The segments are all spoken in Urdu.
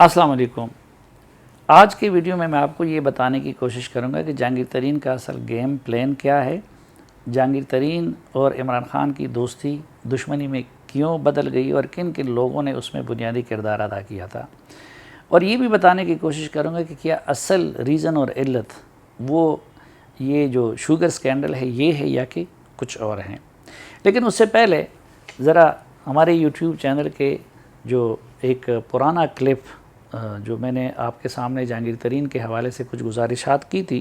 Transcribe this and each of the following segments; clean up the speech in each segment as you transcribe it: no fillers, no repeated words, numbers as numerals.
السلام علیکم۔ آج کی ویڈیو میں آپ کو یہ بتانے کی کوشش کروں گا کہ جہانگیر ترین کا اصل گیم پلان کیا ہے، جہانگیر ترین اور عمران خان کی دوستی دشمنی میں کیوں بدل گئی اور کن کن لوگوں نے اس میں بنیادی کردار ادا کیا تھا، اور یہ بھی بتانے کی کوشش کروں گا کہ کیا اصل ریزن اور علت وہ یہ جو شوگر سکینڈل ہے یہ ہے یا کہ کچھ اور ہیں۔ لیکن اس سے پہلے ذرا ہمارے یوٹیوب چینل کے جو ایک پرانا کلپ جو میں نے آپ کے سامنے جہانگیر ترین کے حوالے سے کچھ گزارشات کی تھی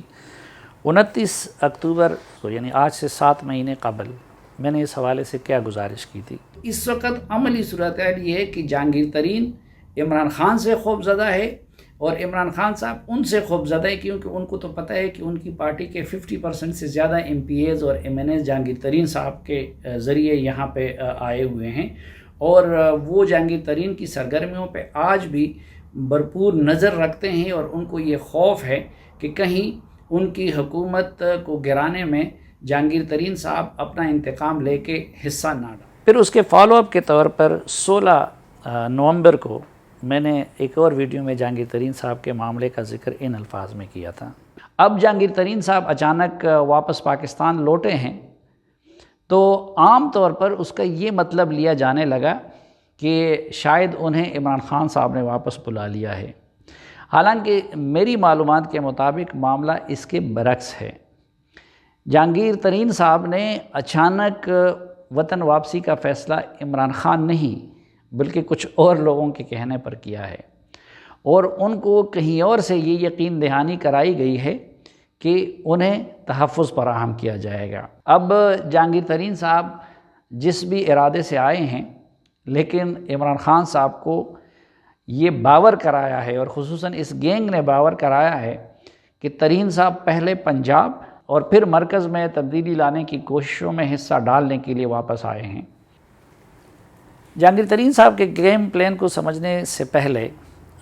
29 اکتوبر کو، یعنی آج سے 7 مہینے قبل میں نے اس حوالے سے کیا گزارش کی تھی۔ اس وقت عملی صورتحال یہ ہے کہ جہانگیر ترین عمران خان سے خوف زدہ ہے اور عمران خان صاحب ان سے خوف زدہ ہے کیونکہ ان کو تو پتہ ہے کہ ان کی پارٹی کے 50% سے زیادہ ایم پی ایز اور ایم این ایز جہانگیر ترین صاحب کے ذریعے یہاں پہ آئے ہوئے ہیں، اور وہ جہانگیر ترین کی سرگرمیوں پہ آج بھی بھرپور نظر رکھتے ہیں، اور ان کو یہ خوف ہے کہ کہیں ان کی حکومت کو گرانے میں جہانگیر ترین صاحب اپنا انتقام لے کے حصہ نہ ڈالیں۔ پھر اس کے فالو اپ کے طور پر 16 نومبر کو میں نے ایک اور ویڈیو میں جہانگیر ترین صاحب کے معاملے کا ذکر ان الفاظ میں کیا تھا۔ اب جہانگیر ترین صاحب اچانک واپس پاکستان لوٹے ہیں تو عام طور پر اس کا یہ مطلب لیا جانے لگا کہ شاید انہیں عمران خان صاحب نے واپس بلا لیا ہے، حالانکہ میری معلومات کے مطابق معاملہ اس کے برعکس ہے۔ جہانگیر ترین صاحب نے اچانک وطن واپسی کا فیصلہ عمران خان نہیں بلکہ کچھ اور لوگوں کے کہنے پر کیا ہے، اور ان کو کہیں اور سے یہ یقین دہانی کرائی گئی ہے کہ انہیں تحفظ فراہم کیا جائے گا۔ اب جہانگیر ترین صاحب جس بھی ارادے سے آئے ہیں، لیکن عمران خان صاحب کو یہ باور کرایا ہے، اور خصوصاً اس گینگ نے باور کرایا ہے کہ ترین صاحب پہلے پنجاب اور پھر مرکز میں تبدیلی لانے کی کوششوں میں حصہ ڈالنے کے لیے واپس آئے ہیں۔ جہانگیر ترین صاحب کے گیم پلان کو سمجھنے سے پہلے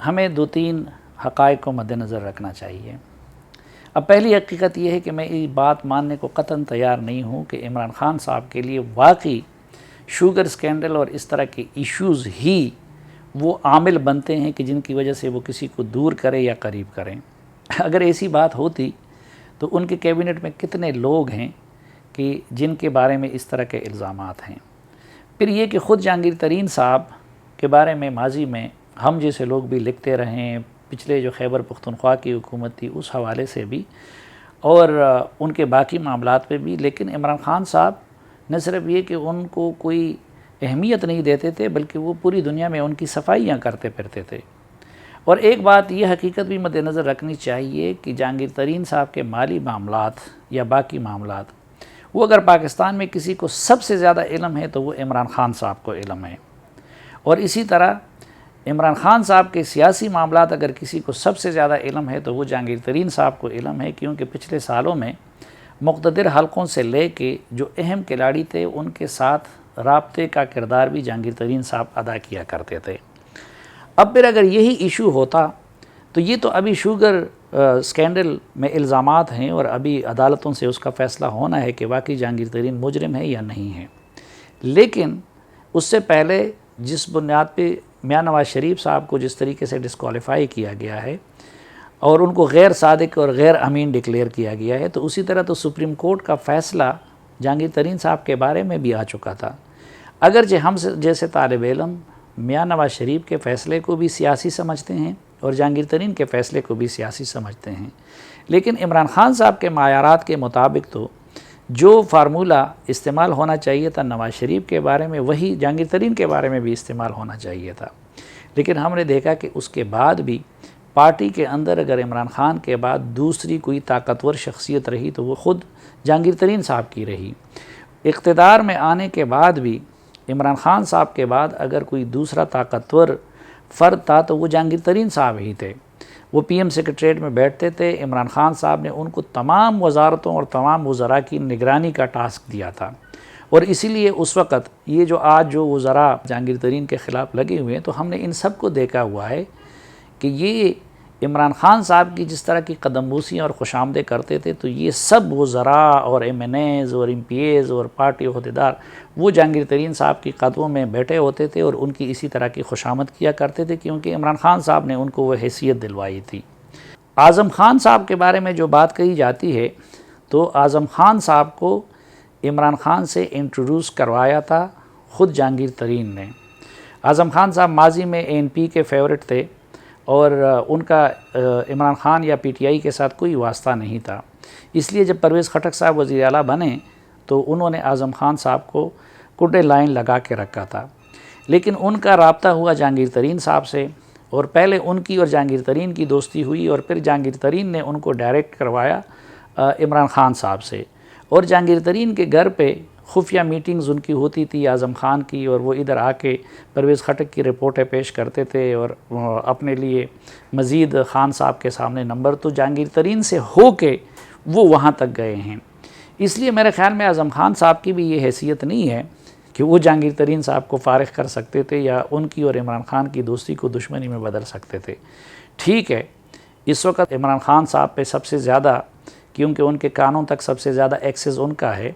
ہمیں 2-3 حقائق کو مد نظر رکھنا چاہیے۔ اب پہلی حقیقت یہ ہے کہ میں یہ بات ماننے کو قطعاً تیار نہیں ہوں کہ عمران خان صاحب کے لیے واقعی شوگر سکینڈل اور اس طرح کے ایشوز ہی وہ عامل بنتے ہیں کہ جن کی وجہ سے وہ کسی کو دور کرے یا قریب کریں۔ اگر ایسی بات ہوتی تو ان کے کیبنٹ میں کتنے لوگ ہیں کہ جن کے بارے میں اس طرح کے الزامات ہیں۔ پھر یہ کہ خود جہانگیر ترین صاحب کے بارے میں ماضی میں ہم جیسے لوگ بھی لکھتے رہے ہیں، پچھلے جو خیبر پختونخوا کی حکومت تھی اس حوالے سے بھی اور ان کے باقی معاملات پہ بھی، لیکن عمران خان صاحب نہ صرف یہ کہ ان کو کوئی اہمیت نہیں دیتے تھے بلکہ وہ پوری دنیا میں ان کی صفائیاں کرتے پھرتے تھے۔ اور ایک بات یہ حقیقت بھی مد نظر رکھنی چاہیے کہ جہانگیر ترین صاحب کے مالی معاملات یا باقی معاملات، وہ اگر پاکستان میں کسی کو سب سے زیادہ علم ہے تو وہ عمران خان صاحب کو علم ہے، اور اسی طرح عمران خان صاحب کے سیاسی معاملات اگر کسی کو سب سے زیادہ علم ہے تو وہ جہانگیر ترین صاحب کو علم ہے، کیونکہ پچھلے سالوں میں مقتدر حلقوں سے لے کے جو اہم کھلاڑی تھے ان کے ساتھ رابطے کا کردار بھی جہانگیر ترین صاحب ادا کیا کرتے تھے۔ اب پھر اگر یہی ایشو ہوتا تو یہ تو ابھی شوگر سکینڈل میں الزامات ہیں اور ابھی عدالتوں سے اس کا فیصلہ ہونا ہے کہ واقعی جہانگیر ترین مجرم ہے یا نہیں ہے، لیکن اس سے پہلے جس بنیاد پہ میاں نواز شریف صاحب کو جس طریقے سے ڈسکوالیفائی کیا گیا ہے اور ان کو غیر صادق اور غیر امین ڈکلیئر کیا گیا ہے، تو اسی طرح تو سپریم کورٹ کا فیصلہ جہانگیر ترین صاحب کے بارے میں بھی آ چکا تھا۔ اگرچہ ہم جیسے طالب علم میاں نواز شریف کے فیصلے کو بھی سیاسی سمجھتے ہیں اور جہانگیر ترین کے فیصلے کو بھی سیاسی سمجھتے ہیں، لیکن عمران خان صاحب کے معیارات کے مطابق تو جو فارمولہ استعمال ہونا چاہیے تھا نواز شریف کے بارے میں وہی جہانگیر ترین کے بارے میں بھی استعمال ہونا چاہیے تھا۔ لیکن ہم نے دیکھا کہ اس کے بعد بھی پارٹی کے اندر اگر عمران خان کے بعد دوسری کوئی طاقتور شخصیت رہی تو وہ خود جہانگیر ترین صاحب کی رہی۔ اقتدار میں آنے کے بعد بھی عمران خان صاحب کے بعد اگر کوئی دوسرا طاقتور فرد تھا تو وہ جہانگیر ترین صاحب ہی تھے۔ وہ پی ایم سیکریٹریٹ میں بیٹھتے تھے، عمران خان صاحب نے ان کو تمام وزارتوں اور تمام وزراء کی نگرانی کا ٹاسک دیا تھا، اور اسی لیے اس وقت یہ جو آج جو وزراء جہانگیر ترین کے خلاف لگے ہوئے ہیں تو ہم نے ان سب کو دیکھا ہوا ہے کہ یہ عمران خان صاحب کی جس طرح کی قدم بوسیاں اور خوش آمدیں کرتے تھے تو یہ سب وزراء اور ایم این ایز اور ایم پی ایز اور پارٹی عہدیدار وہ جہانگیر ترین صاحب کی قدموں میں بیٹھے ہوتے تھے اور ان کی اسی طرح کی خوش آمد کیا کرتے تھے، کیونکہ عمران خان صاحب نے ان کو وہ حیثیت دلوائی تھی۔ اعظم خان صاحب کے بارے میں جو بات کہی جاتی ہے تو اعظم خان صاحب کو عمران خان سے انٹروڈیوس کروایا تھا خود جہانگیر ترین نے۔ اعظم خان صاحب ماضی میں اے این پی کے فیورٹ تھے اور ان کا عمران خان یا پی ٹی آئی کے ساتھ کوئی واسطہ نہیں تھا، اس لیے جب پرویز خٹک صاحب وزیر اعلیٰ بنے تو انہوں نے اعظم خان صاحب کو کڈے لائن لگا کے رکھا تھا، لیکن ان کا رابطہ ہوا جہانگیر ترین صاحب سے، اور پہلے ان کی اور جہانگیر ترین کی دوستی ہوئی اور پھر جہانگیر ترین نے ان کو ڈائریکٹ کروایا عمران خان صاحب سے، اور جہانگیر ترین کے گھر پہ خفیہ میٹنگز ان کی ہوتی تھی اعظم خان کی، اور وہ ادھر آ کے پرویز خٹک کی رپورٹیں پیش کرتے تھے اور اپنے لیے مزید خان صاحب کے سامنے نمبر تو جہانگیر ترین سے ہو کے وہ وہاں تک گئے ہیں۔ اس لیے میرے خیال میں اعظم خان صاحب کی بھی یہ حیثیت نہیں ہے کہ وہ جہانگیر ترین صاحب کو فارغ کر سکتے تھے یا ان کی اور عمران خان کی دوستی کو دشمنی میں بدل سکتے تھے۔ ٹھیک ہے، اس وقت عمران خان صاحب پہ سب سے زیادہ، کیونکہ ان کے کانوں تک سب سے زیادہ ایکسس ان کا ہے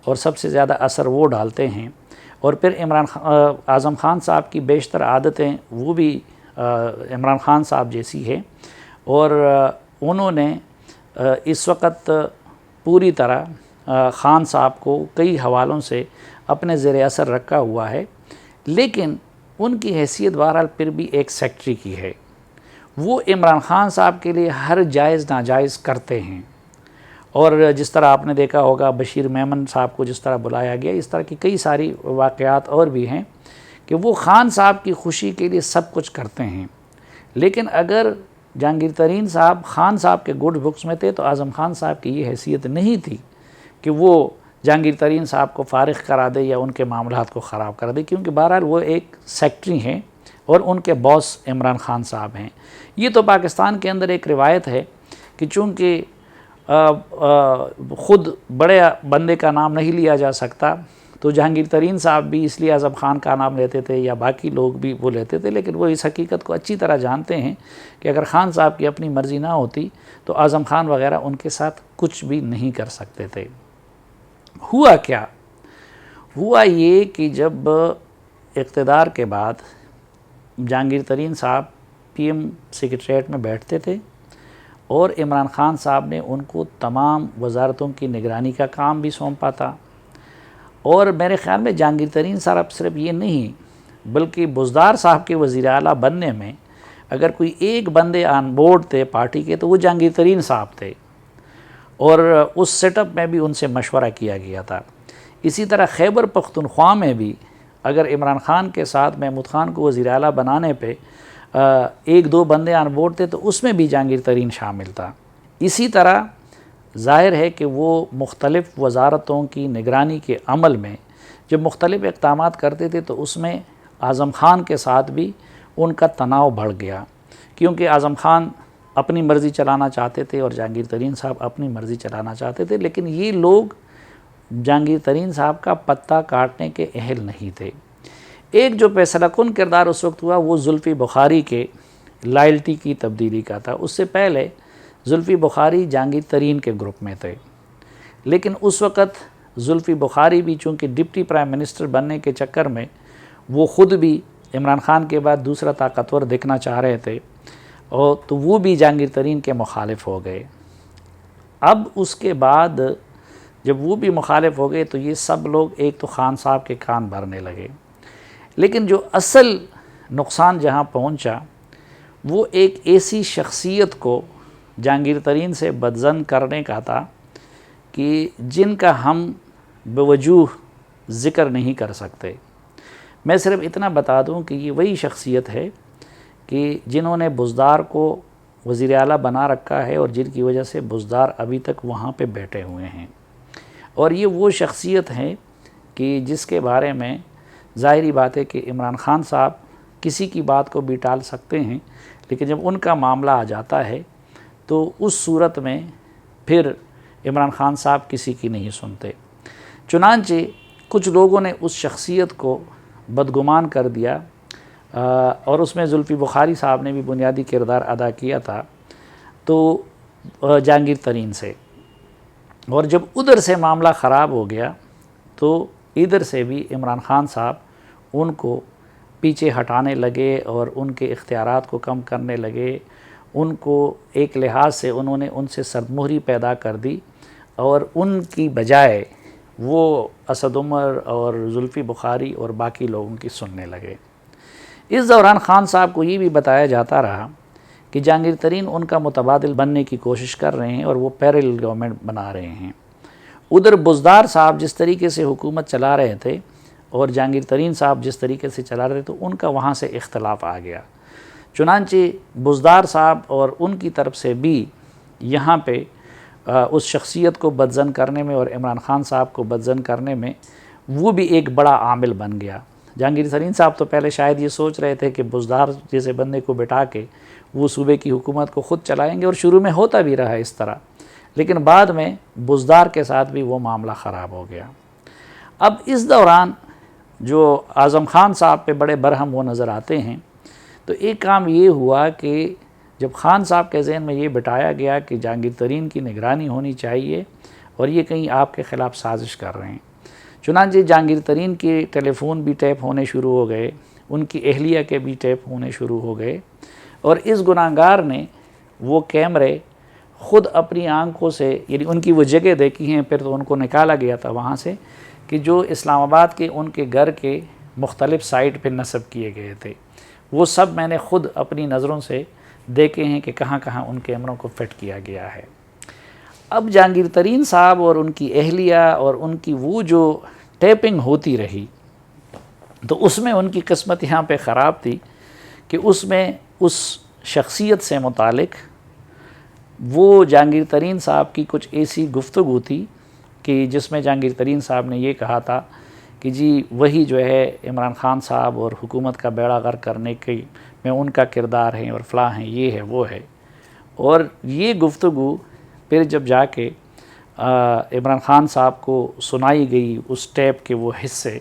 اور سب سے زیادہ اثر وہ ڈالتے ہیں، اور پھر اعظم خان صاحب کی بیشتر عادتیں وہ بھی عمران خان صاحب جیسی ہے، اور انہوں نے اس وقت پوری طرح خان صاحب کو کئی حوالوں سے اپنے زیر اثر رکھا ہوا ہے، لیکن ان کی حیثیت بہرحال پھر بھی ایک سیکٹری کی ہے۔ وہ عمران خان صاحب کے لیے ہر جائز ناجائز کرتے ہیں، اور جس طرح آپ نے دیکھا ہوگا بشیر میمن صاحب کو جس طرح بلایا گیا، اس طرح کی کئی ساری واقعات اور بھی ہیں کہ وہ خان صاحب کی خوشی کے لیے سب کچھ کرتے ہیں، لیکن اگر جہانگیر ترین صاحب خان صاحب کے گڈ بکس میں تھے تو اعظم خان صاحب کی یہ حیثیت نہیں تھی کہ وہ جہانگیر ترین صاحب کو فارغ کرا دے یا ان کے معاملات کو خراب کر دے، کیونکہ بہرحال وہ ایک سیکٹری ہیں اور ان کے باس عمران خان صاحب ہیں۔ یہ تو پاکستان کے اندر ایک روایت ہے کہ چونکہ خود بڑے بندے کا نام نہیں لیا جا سکتا تو جہانگیر ترین صاحب بھی اس لیے اعظم خان کا نام لیتے تھے یا باقی لوگ بھی وہ لیتے تھے، لیکن وہ اس حقیقت کو اچھی طرح جانتے ہیں کہ اگر خان صاحب کی اپنی مرضی نہ ہوتی تو اعظم خان وغیرہ ان کے ساتھ کچھ بھی نہیں کر سکتے تھے۔ ہوا کیا؟ ہوا یہ کہ جب اقتدار کے بعد جہانگیر ترین صاحب پی ایم سیکریٹریٹ میں بیٹھتے تھے اور عمران خان صاحب نے ان کو تمام وزارتوں کی نگرانی کا کام بھی سونپا تھا، اور میرے خیال میں جہانگیر ترین صاحب صرف یہ نہیں بلکہ بزدار صاحب کے وزیر اعلیٰ بننے میں اگر کوئی ایک بندے آن بورڈ تھے پارٹی کے تو وہ جہانگیر ترین صاحب تھے، اور اس سیٹ اپ میں بھی ان سے مشورہ کیا گیا تھا۔ اسی طرح خیبر پختونخوا میں بھی اگر عمران خان کے ساتھ محمود خان کو وزیر اعلیٰ بنانے پہ ایک دو بندے آن بورڈ تھے تو اس میں بھی جہانگیر ترین شامل تھا۔ اسی طرح ظاہر ہے کہ وہ مختلف وزارتوں کی نگرانی کے عمل میں جب مختلف اقدامات کرتے تھے تو اس میں اعظم خان کے ساتھ بھی ان کا تناؤ بڑھ گیا، کیونکہ اعظم خان اپنی مرضی چلانا چاہتے تھے اور جہانگیر ترین صاحب اپنی مرضی چلانا چاہتے تھے، لیکن یہ لوگ جہانگیر ترین صاحب کا پتہ کاٹنے کے اہل نہیں تھے۔ ایک جو فیصلہ کن کردار اس وقت ہوا وہ زلفی بخاری کے لائلٹی کی تبدیلی کا تھا۔ اس سے پہلے زلفی بخاری جہانگیر ترین کے گروپ میں تھے، لیکن اس وقت زلفی بخاری بھی چونکہ ڈپٹی پرائم منسٹر بننے کے چکر میں وہ خود بھی عمران خان کے بعد دوسرا طاقتور دکھنا چاہ رہے تھے، اور تو وہ بھی جہانگیر ترین کے مخالف ہو گئے۔ اب اس کے بعد جب وہ بھی مخالف ہو گئے تو یہ سب لوگ ایک تو خان صاحب کے کان بھرنے لگے، لیکن جو اصل نقصان جہاں پہنچا وہ ایک ایسی شخصیت کو جہانگیر ترین سے بدظن کرنے کا تھا کہ جن کا ہم بوجوہ ذکر نہیں کر سکتے۔ میں صرف اتنا بتا دوں کہ یہ وہی شخصیت ہے کہ جنہوں نے بزدار کو وزیر اعلیٰ بنا رکھا ہے اور جن کی وجہ سے بزدار ابھی تک وہاں پہ بیٹھے ہوئے ہیں، اور یہ وہ شخصیت ہے کہ جس کے بارے میں ظاہری بات ہے کہ عمران خان صاحب کسی کی بات کو بھی ٹال سکتے ہیں، لیکن جب ان کا معاملہ آ جاتا ہے تو اس صورت میں پھر عمران خان صاحب کسی کی نہیں سنتے۔ چنانچہ کچھ لوگوں نے اس شخصیت کو بدگمان کر دیا اور اس میں زلفی بخاری صاحب نے بھی بنیادی کردار ادا کیا تھا تو جہانگیر ترین سے، اور جب ادھر سے معاملہ خراب ہو گیا تو ادھر سے بھی عمران خان صاحب ان کو پیچھے ہٹانے لگے اور ان کے اختیارات کو کم کرنے لگے، ان کو ایک لحاظ سے انہوں نے ان سے سرمہری پیدا کر دی، اور ان کی بجائے وہ اسد عمر اور زلفی بخاری اور باقی لوگوں کی سننے لگے۔ اس دوران خان صاحب کو یہ بھی بتایا جاتا رہا کہ جہانگیر ترین ان کا متبادل بننے کی کوشش کر رہے ہیں اور وہ پیرل گورنمنٹ بنا رہے ہیں۔ ادھر بزدار صاحب جس طریقے سے حکومت چلا رہے تھے اور جہانگیر ترین صاحب جس طریقے سے چلا رہے تھے تو ان کا وہاں سے اختلاف آ گیا، چنانچہ بزدار صاحب اور ان کی طرف سے بھی یہاں پہ اس شخصیت کو بدزن کرنے میں اور عمران خان صاحب کو بدزن کرنے میں وہ بھی ایک بڑا عامل بن گیا۔ جہانگیر ترین صاحب تو پہلے شاید یہ سوچ رہے تھے کہ بزدار جیسے بندے کو بٹھا کے وہ صوبے کی حکومت کو خود چلائیں گے، اور شروع میں ہوتا بھی رہا اس طرح، لیکن بعد میں بزدار کے ساتھ بھی وہ معاملہ خراب ہو گیا۔ اب اس دوران جو اعظم خان صاحب پہ بڑے برہم وہ نظر آتے ہیں، تو ایک کام یہ ہوا کہ جب خان صاحب کے ذہن میں یہ بٹایا گیا کہ جہانگیر ترین کی نگرانی ہونی چاہیے اور یہ کہیں آپ کے خلاف سازش کر رہے ہیں، چنانچہ جہانگیر ترین کے ٹیلی فون بھی ٹیپ ہونے شروع ہو گئے، ان کی اہلیہ کے بھی ٹیپ ہونے شروع ہو گئے، اور اس گناہگار نے وہ کیمرے خود اپنی آنکھوں سے، یعنی ان کی وہ جگہ دیکھی ہیں، پھر تو ان کو نکالا گیا تھا وہاں سے، کہ جو اسلام آباد کے ان کے گھر کے مختلف سائٹ پہ نصب کیے گئے تھے، وہ سب میں نے خود اپنی نظروں سے دیکھے ہیں کہ کہاں کہاں ان کیمروں کو فٹ کیا گیا ہے۔ اب جہانگیر ترین صاحب اور ان کی اہلیہ اور ان کی وہ جو ٹیپنگ ہوتی رہی، تو اس میں ان کی قسمت یہاں پہ خراب تھی کہ اس میں اس شخصیت سے متعلق وہ جہانگیر ترین صاحب کی کچھ ایسی گفتگو تھی کہ جس میں جہانگیر ترین صاحب نے یہ کہا تھا کہ جی وہی جو ہے عمران خان صاحب اور حکومت کا بیڑا غرق کرنے کے میں ان کا کردار ہے اور فلاں ہیں، یہ ہے وہ ہے، اور یہ گفتگو پھر جب جا کے عمران خان صاحب کو سنائی گئی اس ٹیپ کے وہ حصے،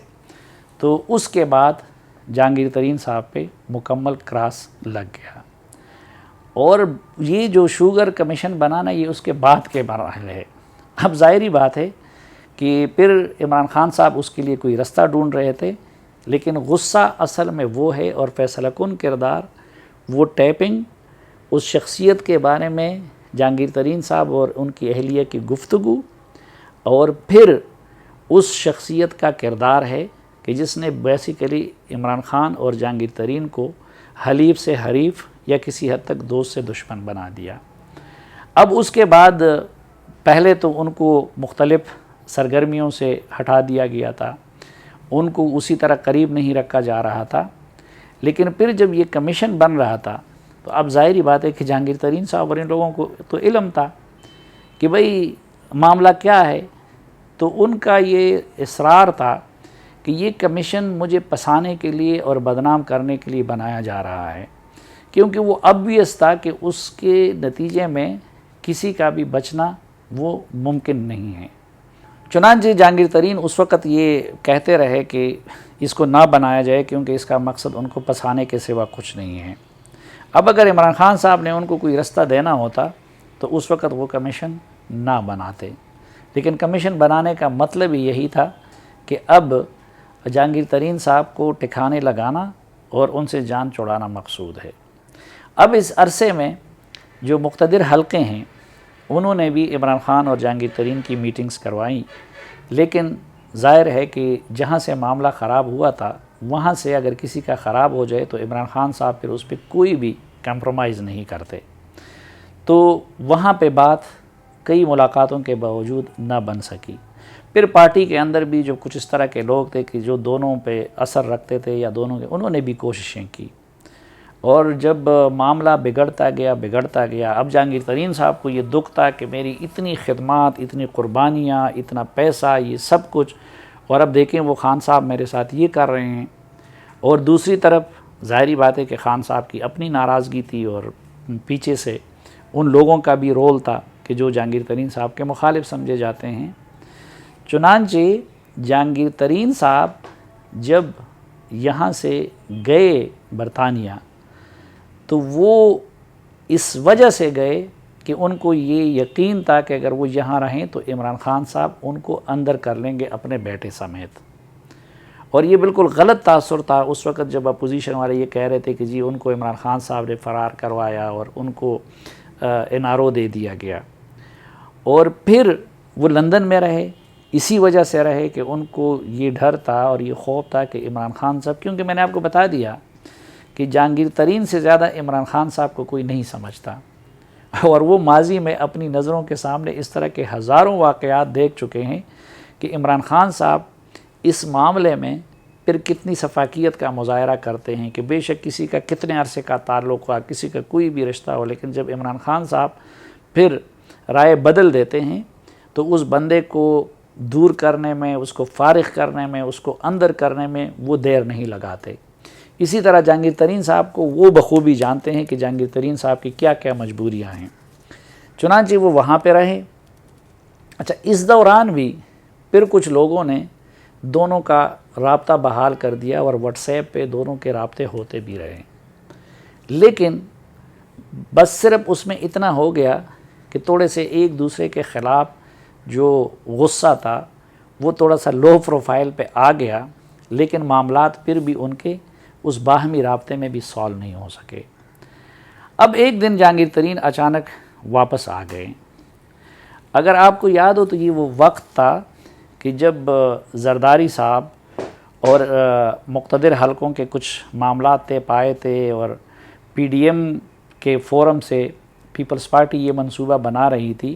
تو اس کے بعد جہانگیر ترین صاحب پہ مکمل کراس لگ گیا، اور یہ جو شوگر کمیشن بنانا یہ اس کے بعد کے مراحل ہے۔ اب ظاہری بات ہے کہ پھر عمران خان صاحب اس کے لیے کوئی رستہ ڈھونڈ رہے تھے، لیکن غصہ اصل میں وہ ہے اور فیصلہ کن کردار وہ ٹیپنگ، اس شخصیت کے بارے میں جہانگیر ترین صاحب اور ان کی اہلیہ کی گفتگو، اور پھر اس شخصیت کا کردار ہے کہ جس نے بیسیکلی عمران خان اور جہانگیر ترین کو حلیف سے حریف یا کسی حد تک دوست سے دشمن بنا دیا۔ اب اس کے بعد پہلے تو ان کو مختلف سرگرمیوں سے ہٹا دیا گیا تھا، ان کو اسی طرح قریب نہیں رکھا جا رہا تھا، لیکن پھر جب یہ کمیشن بن رہا تھا تو اب ظاہری بات ہے کہ جہانگیر ترین صاحب اور ان لوگوں کو تو علم تھا کہ بھئی معاملہ کیا ہے، تو ان کا یہ اصرار تھا کہ یہ کمیشن مجھے پسانے کے لیے اور بدنام کرنے کے لیے بنایا جا رہا ہے، کیونکہ وہ obvious تھا کہ اس کے نتیجے میں کسی کا بھی بچنا وہ ممکن نہیں ہے۔ چنانچہ جہانگیر ترین اس وقت یہ کہتے رہے کہ اس کو نہ بنایا جائے کیونکہ اس کا مقصد ان کو پسانے کے سوا کچھ نہیں ہے۔ اب اگر عمران خان صاحب نے ان کو کوئی رستہ دینا ہوتا تو اس وقت وہ کمیشن نہ بناتے، لیکن کمیشن بنانے کا مطلب ہی یہی تھا کہ اب جہانگیر ترین صاحب کو ٹھکانے لگانا اور ان سے جان چھڑانا مقصود ہے۔ اب اس عرصے میں جو مقتدر حلقے ہیں انہوں نے بھی عمران خان اور جہانگیر ترین کی میٹنگز کروائیں، لیکن ظاہر ہے کہ جہاں سے معاملہ خراب ہوا تھا وہاں سے اگر کسی کا خراب ہو جائے تو عمران خان صاحب پھر اس پہ کوئی بھی کمپرومائز نہیں کرتے، تو وہاں پہ بات کئی ملاقاتوں کے باوجود نہ بن سکی۔ پھر پارٹی کے اندر بھی جو کچھ اس طرح کے لوگ تھے کہ جو دونوں پہ اثر رکھتے تھے یا دونوں کے، انہوں نے بھی کوششیں کی، اور جب معاملہ بگڑتا گیا اب جہانگیر ترین صاحب کو یہ دکھ تھا کہ میری اتنی خدمات، اتنی قربانیاں، اتنا پیسہ، یہ سب کچھ، اور اب دیکھیں وہ خان صاحب میرے ساتھ یہ کر رہے ہیں، اور دوسری طرف ظاہری بات ہے کہ خان صاحب کی اپنی ناراضگی تھی اور پیچھے سے ان لوگوں کا بھی رول تھا کہ جو جہانگیر ترین صاحب کے مخالف سمجھے جاتے ہیں۔ چنانچہ جہانگیر ترین صاحب جب یہاں سے گئے برطانیہ تو وہ اس وجہ سے گئے کہ ان کو یہ یقین تھا کہ اگر وہ یہاں رہیں تو عمران خان صاحب ان کو اندر کر لیں گے اپنے بیٹے سمیت. اور یہ بالکل غلط تاثر تھا اس وقت جب اپوزیشن والے یہ کہہ رہے تھے کہ جی ان کو عمران خان صاحب نے فرار کروایا اور ان کو NRO دے دیا گیا. اور پھر وہ لندن میں رہے، اسی وجہ سے رہے کہ ان کو یہ ڈر تھا اور یہ خوف تھا کہ عمران خان صاحب، کیونکہ میں نے آپ کو بتا دیا کہ جہانگیر ترین سے زیادہ عمران خان صاحب کو کوئی نہیں سمجھتا، اور وہ ماضی میں اپنی نظروں کے سامنے اس طرح کے ہزاروں واقعات دیکھ چکے ہیں کہ عمران خان صاحب اس معاملے میں پھر کتنی شفافیت کا مظاہرہ کرتے ہیں کہ بے شک کسی کا کتنے عرصے کا تعلق ہوا، کسی کا کوئی بھی رشتہ ہو، لیکن جب عمران خان صاحب پھر رائے بدل دیتے ہیں تو اس بندے کو دور کرنے میں، اس کو فارغ کرنے میں، اس کو اندر کرنے میں وہ دیر نہیں لگاتے. اسی طرح جہانگیر ترین صاحب کو وہ بخوبی جانتے ہیں کہ جہانگیر ترین صاحب کی کیا کیا مجبوریاں ہیں. چنانچہ وہ وہاں پہ رہے. اچھا، اس دوران بھی پھر کچھ لوگوں نے دونوں کا رابطہ بحال کر دیا اور واٹس ایپ پہ دونوں کے رابطے ہوتے بھی رہے، لیکن بس صرف اس میں اتنا ہو گیا کہ تھوڑے سے ایک دوسرے کے خلاف جو غصہ تھا وہ تھوڑا سا لو پروفائل پہ آ گیا، لیکن معاملات پھر بھی ان کے اس باہمی رابطے میں بھی سالو نہیں ہو سکے. اب ایک دن جہانگیر ترین اچانک واپس آ گئے. اگر آپ کو یاد ہو تو یہ وہ وقت تھا کہ جب زرداری صاحب اور مقتدر حلقوں کے کچھ معاملات طے پائے تھے اور PDM کے فورم سے پیپلز پارٹی یہ منصوبہ بنا رہی تھی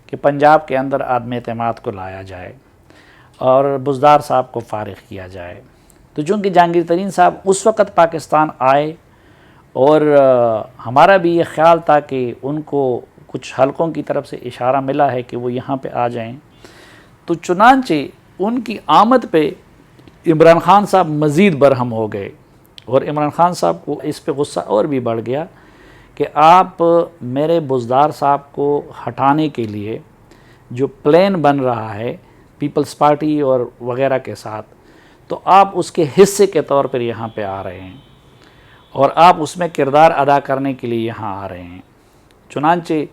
کہ پنجاب کے اندر عدم اعتماد کو لایا جائے اور بزدار صاحب کو فارغ کیا جائے. تو چونکہ جہانگیر ترین صاحب اس وقت پاکستان آئے اور ہمارا بھی یہ خیال تھا کہ ان کو کچھ حلقوں کی طرف سے اشارہ ملا ہے کہ وہ یہاں پہ آ جائیں، تو چنانچہ ان کی آمد پہ عمران خان صاحب مزید برہم ہو گئے. اور عمران خان صاحب کو اس پہ غصہ اور بھی بڑھ گیا کہ آپ میرے بزدار صاحب کو ہٹانے کے لیے جو پلان بن رہا ہے پیپلز پارٹی اور وغیرہ کے ساتھ، تو آپ اس کے حصے کے طور پر یہاں پہ آ رہے ہیں اور آپ اس میں کردار ادا کرنے کے لیے یہاں آ رہے ہیں. چنانچہ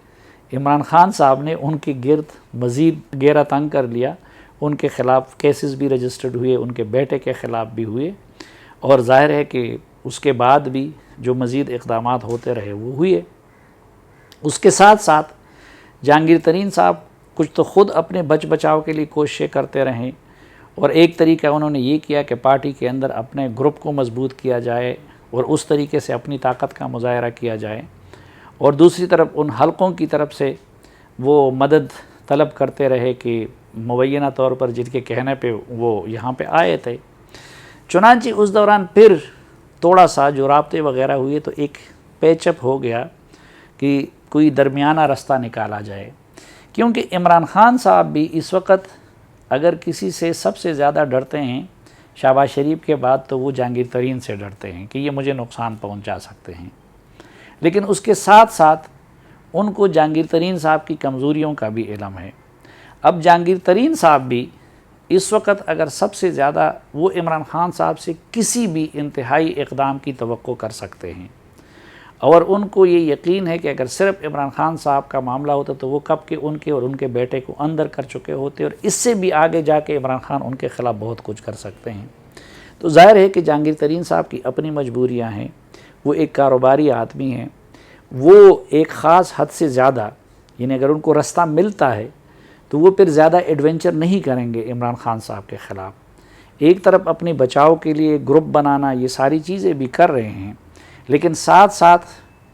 عمران خان صاحب نے ان کے گرد مزید گھیرا تنگ کر لیا. ان کے خلاف کیسز بھی رجسٹرڈ ہوئے، ان کے بیٹے کے خلاف بھی ہوئے، اور ظاہر ہے کہ اس کے بعد بھی جو مزید اقدامات ہوتے رہے وہ ہوئے. اس کے ساتھ ساتھ جہانگیر ترین صاحب کچھ تو خود اپنے بچاؤ کے لیے کوششیں کرتے رہیں، اور ایک طریقہ انہوں نے یہ کیا کہ پارٹی کے اندر اپنے گروپ کو مضبوط کیا جائے اور اس طریقے سے اپنی طاقت کا مظاہرہ کیا جائے، اور دوسری طرف ان حلقوں کی طرف سے وہ مدد طلب کرتے رہے کہ مبینہ طور پر جن کے کہنے پہ وہ یہاں پہ آئے تھے. چنانچہ اس دوران پھر تھوڑا سا جو رابطے وغیرہ ہوئے تو ایک پیچ اپ ہو گیا کہ کوئی درمیانہ رستہ نکالا جائے، کیونکہ عمران خان صاحب بھی اس وقت اگر کسی سے سب سے زیادہ ڈرتے ہیں شہباز شریف کے بعد تو وہ جہانگیر ترین سے ڈرتے ہیں کہ یہ مجھے نقصان پہنچا سکتے ہیں. لیکن اس کے ساتھ ساتھ ان کو جہانگیر ترین صاحب کی کمزوریوں کا بھی علم ہے. اب جہانگیر ترین صاحب بھی اس وقت اگر سب سے زیادہ وہ عمران خان صاحب سے کسی بھی انتہائی اقدام کی توقع کر سکتے ہیں، اور ان کو یہ یقین ہے کہ اگر صرف عمران خان صاحب کا معاملہ ہوتا تو وہ کب کے ان کے اور ان کے بیٹے کو اندر کر چکے ہوتے، اور اس سے بھی آگے جا کے عمران خان ان کے خلاف بہت کچھ کر سکتے ہیں. تو ظاہر ہے کہ جہانگیر ترین صاحب کی اپنی مجبوریاں ہیں. وہ ایک کاروباری آدمی ہیں، وہ ایک خاص حد سے زیادہ، یعنی اگر ان کو رستہ ملتا ہے تو وہ پھر زیادہ ایڈونچر نہیں کریں گے عمران خان صاحب کے خلاف. ایک طرف اپنے بچاؤ کے لیے گروپ بنانا، یہ ساری چیزیں بھی کر رہے ہیں، لیکن ساتھ ساتھ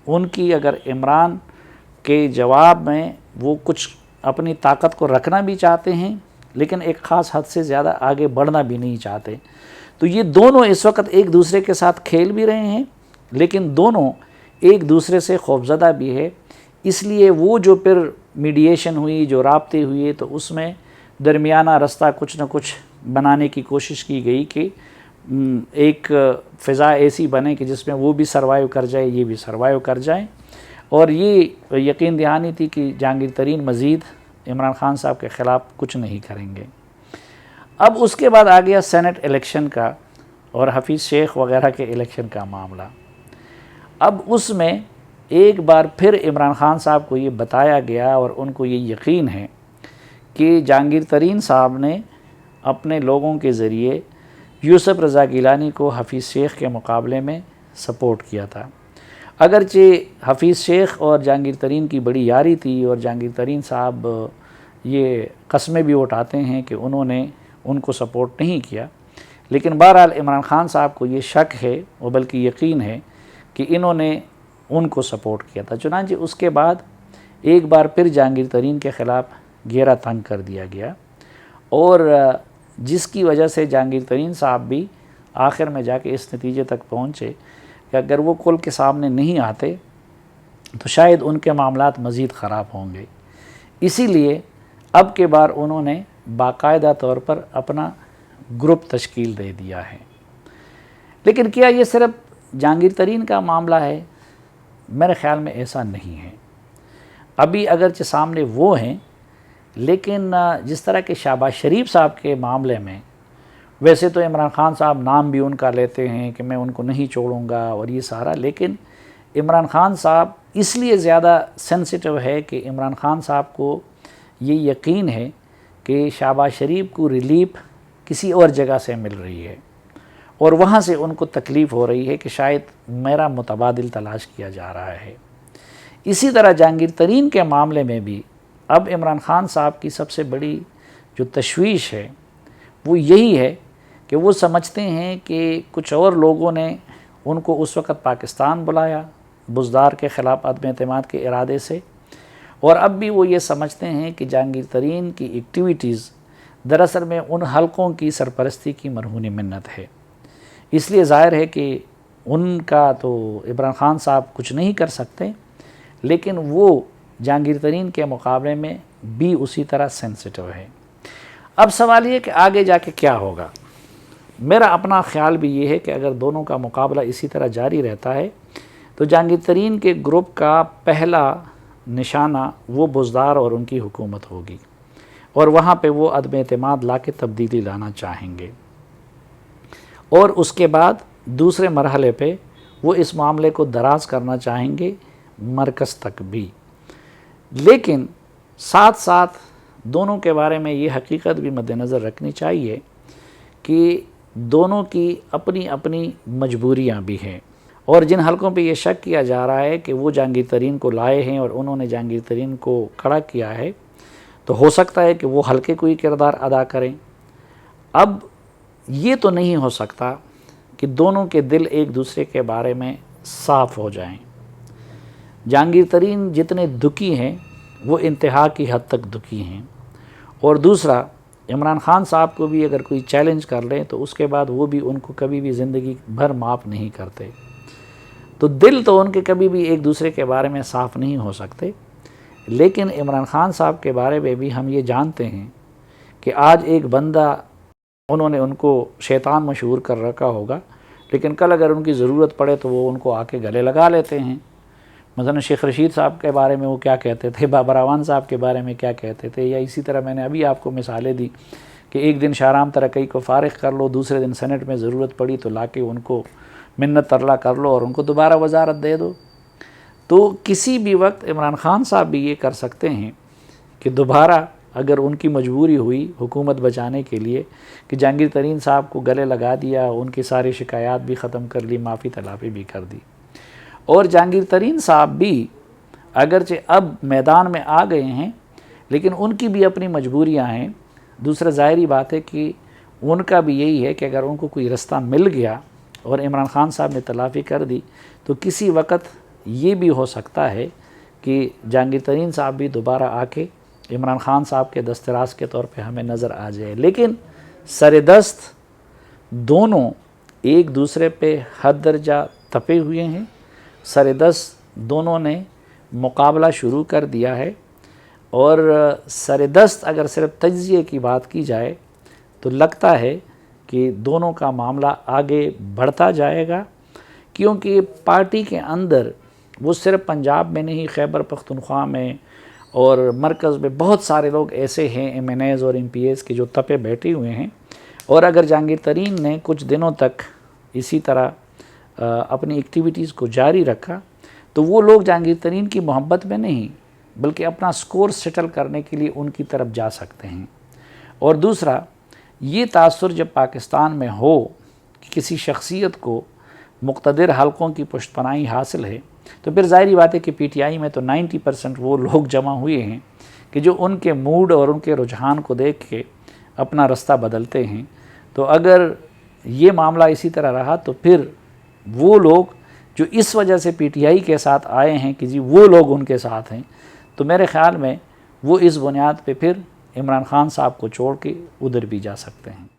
ان کی اگر عمران کے جواب میں وہ کچھ اپنی طاقت کو رکھنا بھی چاہتے ہیں، لیکن ایک خاص حد سے زیادہ آگے بڑھنا بھی نہیں چاہتے. تو یہ دونوں اس وقت ایک دوسرے کے ساتھ کھیل بھی رہے ہیں، لیکن دونوں ایک دوسرے سے خوفزدہ بھی ہے. اس لیے وہ جو پھر میڈیشن ہوئی، جو رابطے ہوئے، تو اس میں درمیانہ رستہ کچھ نہ کچھ بنانے کی کوشش کی گئی کہ ایک فضا ایسی بنے کہ جس میں وہ بھی سروائیو کر جائے، یہ بھی سروائیو کر جائیں. اور یہ یقین دہانی تھی کہ جہانگیر ترین مزید عمران خان صاحب کے خلاف کچھ نہیں کریں گے. اب اس کے بعد آ گیا سینٹ الیکشن کا اور حفیظ شیخ وغیرہ کے الیکشن کا معاملہ، اب اس میں ایک بار پھر عمران خان صاحب کو یہ بتایا گیا اور ان کو یہ یقین ہے کہ جہانگیر ترین صاحب نے اپنے لوگوں کے ذریعے یوسف رضا گیلانی کو حفیظ شیخ کے مقابلے میں سپورٹ کیا تھا۔ اگرچہ حفیظ شیخ اور جہانگیر ترین کی بڑی یاری تھی اور جہانگیر ترین صاحب یہ قسمیں بھی اٹھاتے ہیں کہ انہوں نے ان کو سپورٹ نہیں کیا، لیکن بہرحال عمران خان صاحب کو یہ شک ہے اور بلکہ یقین ہے کہ انہوں نے ان کو سپورٹ کیا تھا۔ چنانچہ اس کے بعد ایک بار پھر جہانگیر ترین کے خلاف گھیرا تنگ کر دیا گیا، اور جس کی وجہ سے جہانگیر ترین صاحب بھی آخر میں جا کے اس نتیجے تک پہنچے کہ اگر وہ کل کے سامنے نہیں آتے تو شاید ان کے معاملات مزید خراب ہوں گے۔ اسی لیے اب کے بار انہوں نے باقاعدہ طور پر اپنا گروپ تشکیل دے دیا ہے۔ لیکن کیا یہ صرف جہانگیر ترین کا معاملہ ہے؟ میرے خیال میں ایسا نہیں ہے۔ ابھی اگرچہ سامنے وہ ہیں، لیکن جس طرح کہ شہباز شریف صاحب کے معاملے میں، ویسے تو عمران خان صاحب نام بھی ان کا لیتے ہیں کہ میں ان کو نہیں چھوڑوں گا اور یہ سارا، لیکن عمران خان صاحب اس لیے زیادہ سینسیٹیو ہے کہ عمران خان صاحب کو یہ یقین ہے کہ شہباز شریف کو ریلیف کسی اور جگہ سے مل رہی ہے اور وہاں سے ان کو تکلیف ہو رہی ہے کہ شاید میرا متبادل تلاش کیا جا رہا ہے۔ اسی طرح جہانگیر ترین کے معاملے میں بھی اب عمران خان صاحب کی سب سے بڑی جو تشویش ہے وہ یہی ہے کہ وہ سمجھتے ہیں کہ کچھ اور لوگوں نے ان کو اس وقت پاکستان بلایا بزدار کے خلاف عدم اعتماد کے ارادے سے، اور اب بھی وہ یہ سمجھتے ہیں کہ جہانگیر ترین کی ایکٹیویٹیز دراصل میں ان حلقوں کی سرپرستی کی مرہون منت ہے۔ اس لیے ظاہر ہے کہ ان کا تو عمران خان صاحب کچھ نہیں کر سکتے، لیکن وہ جہانگیر ترین کے مقابلے میں بھی اسی طرح سینسیٹیو ہے۔ اب سوال یہ کہ آگے جا کے کیا ہوگا؟ میرا اپنا خیال بھی یہ ہے کہ اگر دونوں کا مقابلہ اسی طرح جاری رہتا ہے تو جہانگیر ترین کے گروپ کا پہلا نشانہ وہ بزدار اور ان کی حکومت ہوگی، اور وہاں پہ وہ عدم اعتماد لا کے تبدیلی لانا چاہیں گے، اور اس کے بعد دوسرے مرحلے پہ وہ اس معاملے کو دراز کرنا چاہیں گے مرکز تک بھی۔ لیکن ساتھ ساتھ دونوں کے بارے میں یہ حقیقت بھی مد نظر رکھنی چاہیے کہ دونوں کی اپنی اپنی مجبوریاں بھی ہیں، اور جن حلقوں پہ یہ شک کیا جا رہا ہے کہ وہ جہانگیر ترین کو لائے ہیں اور انہوں نے جہانگیر ترین کو کھڑا کیا ہے، تو ہو سکتا ہے کہ وہ حلقے کوئی کردار ادا کریں۔ اب یہ تو نہیں ہو سکتا کہ دونوں کے دل ایک دوسرے کے بارے میں صاف ہو جائیں۔ جہانگیر ترین جتنے دکھی ہیں وہ انتہا کی حد تک دکھی ہیں، اور دوسرا عمران خان صاحب کو بھی اگر کوئی چیلنج کر لیں تو اس کے بعد وہ بھی ان کو کبھی بھی زندگی بھر معاف نہیں کرتے، تو دل تو ان کے کبھی بھی ایک دوسرے کے بارے میں صاف نہیں ہو سکتے۔ لیکن عمران خان صاحب کے بارے میں بھی ہم یہ جانتے ہیں کہ آج ایک بندہ انہوں نے ان کو شیطان مشہور کر رکھا ہوگا، لیکن کل اگر ان کی ضرورت پڑے تو وہ ان کو آ کے گلے لگا لیتے ہیں۔ مثلا شیخ رشید صاحب کے بارے میں وہ کیا کہتے تھے، بابر اعوان صاحب کے بارے میں کیا کہتے تھے، یا اسی طرح میں نے ابھی آپ کو مثالیں دی کہ ایک دن شاہرام ترکی کو فارغ کر لو، دوسرے دن سینٹ میں ضرورت پڑی تو لا کے ان کو منت ترلا کر لو اور ان کو دوبارہ وزارت دے دو۔ تو کسی بھی وقت عمران خان صاحب بھی یہ کر سکتے ہیں کہ دوبارہ اگر ان کی مجبوری ہوئی حکومت بچانے کے لیے کہ جہانگیر ترین صاحب کو گلے لگا دیا، ان کی ساری شکایات بھی ختم کر لی، معافی تلافی بھی کر دی، اور جہانگیر ترین صاحب بھی اگرچہ اب میدان میں آ گئے ہیں لیکن ان کی بھی اپنی مجبوریاں ہیں۔ دوسرا ظاہری بات ہے کہ ان کا بھی یہی ہے کہ اگر ان کو کوئی رستہ مل گیا اور عمران خان صاحب نے تلافی کر دی تو کسی وقت یہ بھی ہو سکتا ہے کہ جہانگیر ترین صاحب بھی دوبارہ آ کے عمران خان صاحب کے دست راست کے طور پہ ہمیں نظر آ جائے۔ لیکن سر دست دونوں ایک دوسرے پہ حد درجہ تپے ہوئے ہیں، سر دست دونوں نے مقابلہ شروع کر دیا ہے، اور سر دست اگر صرف تجزیے کی بات کی جائے تو لگتا ہے کہ دونوں کا معاملہ آگے بڑھتا جائے گا، کیونکہ پارٹی کے اندر وہ صرف پنجاب میں نہیں، خیبر پختونخوا میں اور مرکز میں بہت سارے لوگ ایسے ہیں ایم این ایز اور ایم پی ایز کے جو تپے بیٹھے ہوئے ہیں، اور اگر جہانگیر ترین نے کچھ دنوں تک اسی طرح اپنی ایکٹیویٹیز کو جاری رکھا تو وہ لوگ جہانگیر ترین کی محبت میں نہیں بلکہ اپنا سکور سیٹل کرنے کے لیے ان کی طرف جا سکتے ہیں۔ اور دوسرا یہ تاثر جب پاکستان میں ہو کہ کسی شخصیت کو مقتدر حلقوں کی پشت پناہی حاصل ہے تو پھر ظاہری بات ہے کہ پی ٹی آئی میں تو 90% وہ لوگ جمع ہوئے ہیں کہ جو ان کے موڈ اور ان کے رجحان کو دیکھ کے اپنا رستہ بدلتے ہیں۔ تو اگر یہ معاملہ اسی طرح رہا تو پھر وہ لوگ جو اس وجہ سے پی ٹی آئی کے ساتھ آئے ہیں کہ جی وہ لوگ ان کے ساتھ ہیں، تو میرے خیال میں وہ اس بنیاد پہ پھر عمران خان صاحب کو چھوڑ کے ادھر بھی جا سکتے ہیں۔